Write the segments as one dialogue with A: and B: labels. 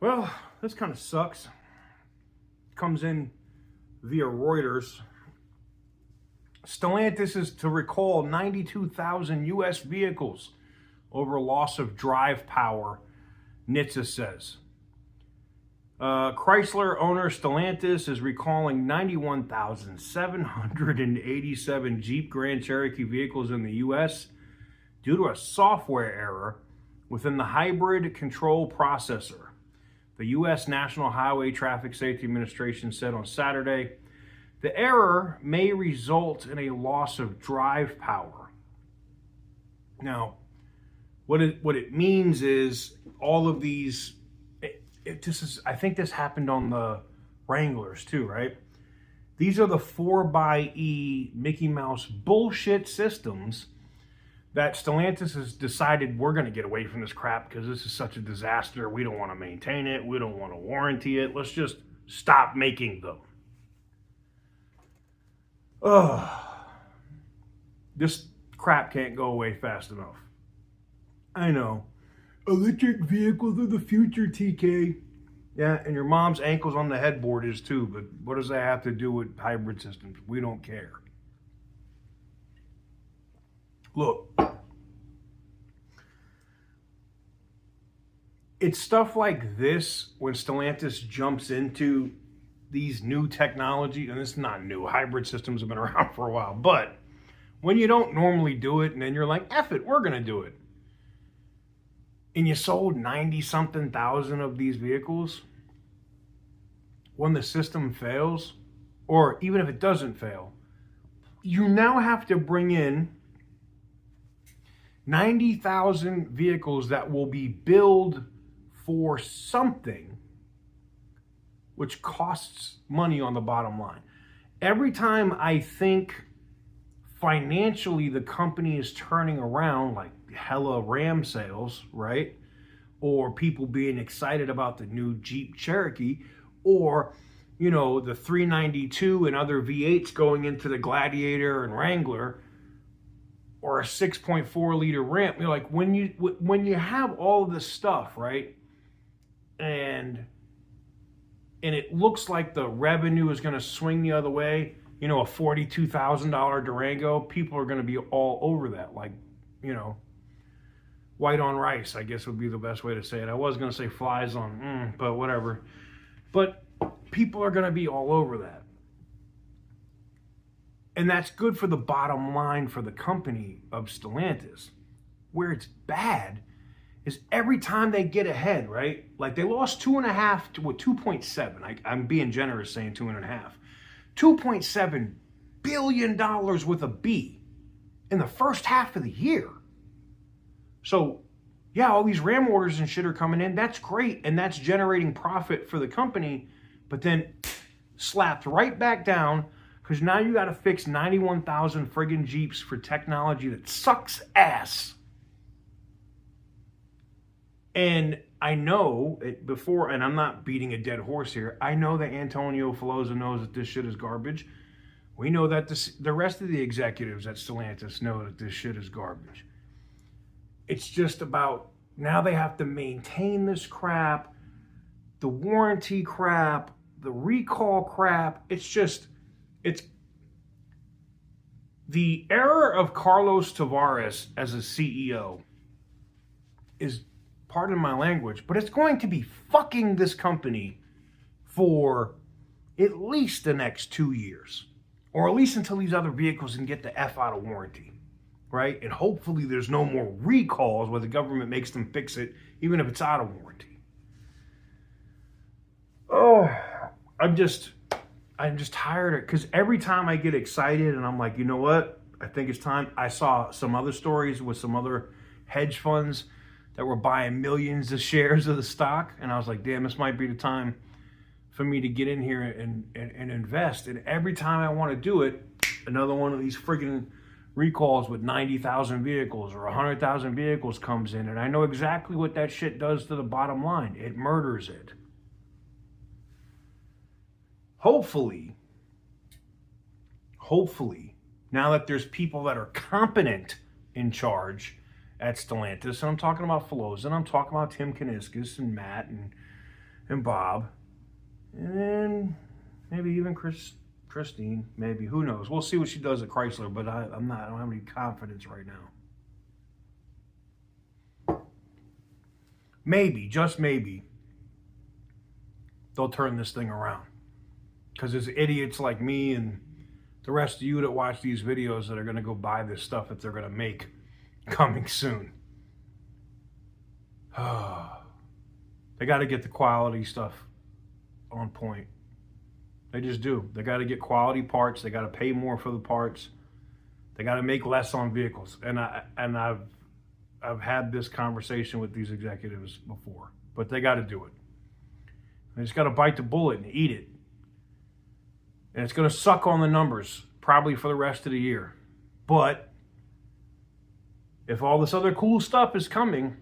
A: Well, this kind of sucks. Comes in via Reuters. Stellantis is to recall 92,000 U.S. vehicles over loss of drive power, NHTSA says. Chrysler owner Stellantis is recalling 91,787 Jeep Grand Cherokee vehicles in the U.S. due to a software error within the hybrid control processor. The U.S. National Highway Traffic Safety Administration said on Saturday, the error may result in a loss of drive power. Now, what it means is all of these, I think this happened on the Wranglers too, right? These are the 4xe Mickey Mouse bullshit systems that Stellantis has decided we're going to get away from this crap because this is such a disaster. We don't want to maintain it. We don't want to warranty it. Let's just stop making them. This crap can't go away fast enough. I know. Electric vehicles are the future, TK. Yeah, and your mom's ankles on the headboard is too, but what does that have to do with hybrid systems? We don't care. Look, it's stuff like this when Stellantis jumps into these new technology, and it's not new. Hybrid systems have been around for a while, but when you don't normally do it, and then you're like, F it, we're going to do it. And you sold 90-something thousand of these vehicles, when the system fails, or even if it doesn't fail, you now have to bring in 90,000 vehicles that will be billed for something, which costs money on the bottom line. Every time I think financially the company is turning around, like hella Ram sales, right? Or people being excited about the new Jeep Cherokee, or, you know, the 392 and other V8s going into the Gladiator and Wrangler, or a 6.4 liter Ram. You're like, when you have all of this stuff, right? And it looks like the revenue is going to swing the other way, you know, a $42,000 Durango, people are going to be all over that. Like, you know, white on rice, I guess would be the best way to say it. I was going to say flies on, but whatever. But people are going to be all over that. And that's good for the bottom line for the company of Stellantis. Where it's bad is every time they get ahead, right? Like they lost 2.5 to 2.7. I'm being generous saying 2.5. $2.7 billion with a B in the first half of the year. So, yeah, all these Ram orders and shit are coming in. That's great. And that's generating profit for the company. But then slapped right back down because now you got to fix 91,000 friggin' Jeeps for technology that sucks ass. And I know it before, and I'm not beating a dead horse here, I know that Antonio Filosa knows that this shit is garbage. We know that the rest of the executives at Stellantis know that this shit is garbage. It's just about, now they have to maintain this crap, the warranty crap, the recall crap. It's the error of Carlos Tavares as a CEO is, pardon my language, but it's going to be fucking this company for at least the next 2 years, or at least until these other vehicles can get the F out of warranty, right? And hopefully there's no more recalls where the government makes them fix it, even if it's out of warranty. Oh, I'm just tired of it, because every time I get excited and I'm like, you know what? I think it's time. I saw some other stories with some other hedge funds that were buying millions of shares of the stock. And I was like, damn, this might be the time for me to get in here and invest. And every time I want to do it, another one of these friggin' recalls with 90,000 vehicles or 100,000 vehicles comes in. And I know exactly what that shit does to the bottom line. It murders it. Hopefully, now that there's people that are competent in charge at Stellantis, and I'm talking about Filosa, and I'm talking about Tim Kuniskis and Matt and and Bob, and then maybe even Christine, maybe, who knows? We'll see what she does at Chrysler, but I don't have any confidence right now. Maybe, just maybe, they'll turn this thing around. Because there's idiots like me and the rest of you that watch these videos that are going to go buy this stuff that they're going to make coming soon. They got to get the quality stuff on point. They just do. They got to get quality parts. They got to pay more for the parts. They got to make less on vehicles. And I've had this conversation with these executives before, but they got to do it. They just got to bite the bullet and eat it. And it's going to suck on the numbers probably for the rest of the year. But if all this other cool stuff is coming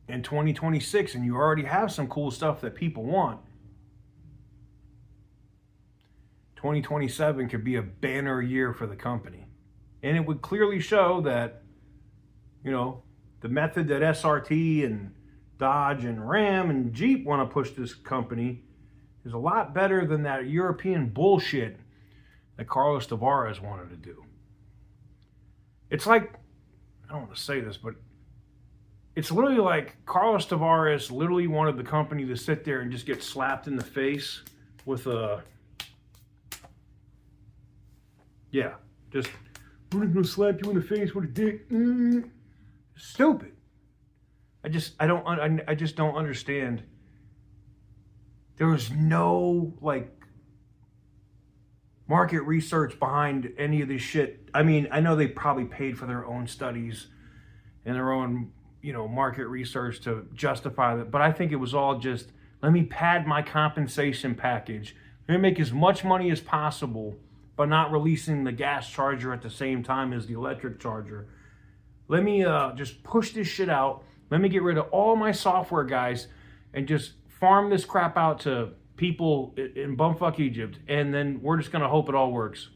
A: in 2026 and you already have some cool stuff that people want, 2027 could be a banner year for the company. And it would clearly show that, you know, the method that SRT and Dodge and Ram and Jeep want to push this company is a lot better than that European bullshit that Carlos Tavares wanted to do. It's like, I don't want to say this, but it's literally like Carlos Tavares literally wanted the company to sit there and just get slapped in the face with a, yeah, just, we're going to slap you in the face with a dick. Stupid. I just don't understand. There was no, like, market research behind any of this shit. I mean, I know they probably paid for their own studies and their own, you know, market research to justify that. But I think it was all just, let me pad my compensation package. Let me make as much money as possible, but not releasing the gas charger at the same time as the electric charger. Let me just push this shit out. Let me get rid of all my software guys and just farm this crap out to people in bumfuck Egypt, and then we're just gonna hope it all works.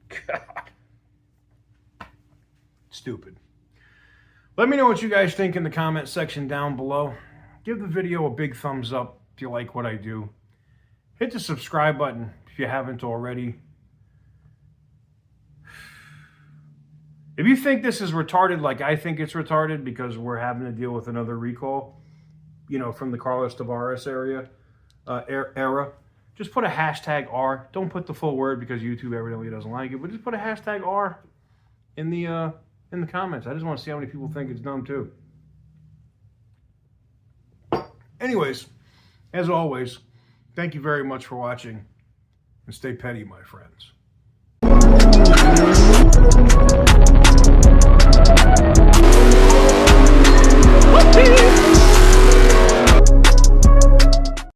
A: God. Stupid. Let me know what you guys think in the comment section down below. Give the video a big thumbs up if you like what I do. Hit the subscribe button if you haven't already. If you think this is retarded like I think it's retarded because we're having to deal with another recall, you know, from the Carlos Tavares era, just put a hashtag R. Don't put the full word because YouTube evidently doesn't like it, but just put a hashtag R in the comments. I just want to see how many people think it's dumb too. Anyways, as always, thank you very much for watching, and stay petty, my friends.